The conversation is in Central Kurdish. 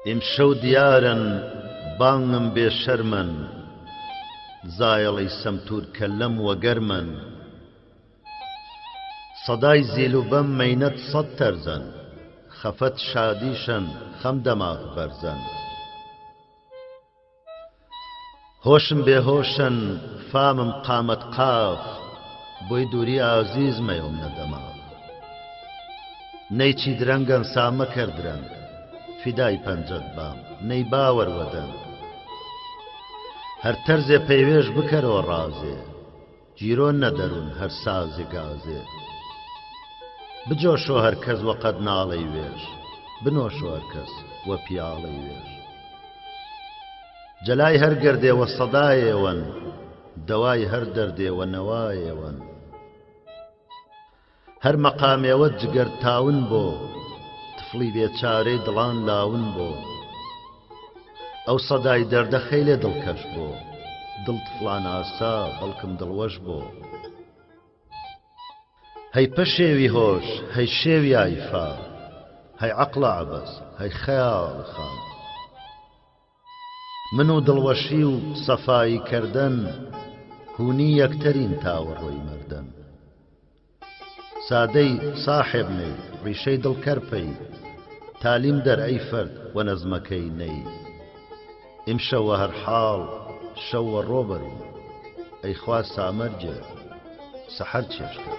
ئیمشەو دیارن بانگم بێشەرمن زایەڵی سەمتور کەلەم وەگەرمن سەدای زیل و بەم مەینەت سەد تەرزەن خەفەت شادیشن خەم دەماغ بەرزەن هۆشم بێهۆشن فامم قامەت قاف بۆی دووری ئازیز مەیڵم نەدەماغ نەیچی درەنگەن سامە کردرەن فیدای پەنجەت بام نەی باوەروەدەن هەر تەرزێ پەیوێش بکەرەوە ڕازێ جیرۆن نەدەروون هەر سازێ گازێ بجۆشۆ هەر کەس وەقەت ناڵەی وێژ بنۆشۆ هەر کەس وە پیاڵەی وێژ جەلای هەر گەردێوە سەدایێوەن دەوای هەر دەردێوە نەوایێوەن هەر مەقامێوە جگەر تاون بۆ تفڵی بێچارەی دڵان لاون بۆ ئەو سەدای دەردە خەیلێ دڵکەش بۆ دڵ تفڵان ئاسا بەڵکم دڵوەش بۆ هەی پەشێوی هۆش هەی شێوی ئایفا هەی عەقڵە عەبەس هەی خەیاڵ خام من و دڵوەشی و سەفایی کردن هوونی یەکتەرین تاوەڕۆی مەردن سادەی ساحێبنەی ڕیشەی دڵکەرپەی تالیم دەر ئەی فەرد وە نەزمەکەی نەی ئیمشەوە هەر حاڵ شەووە ڕۆبەرین ئەی خوا سامەرجێ سەحەر چێشکە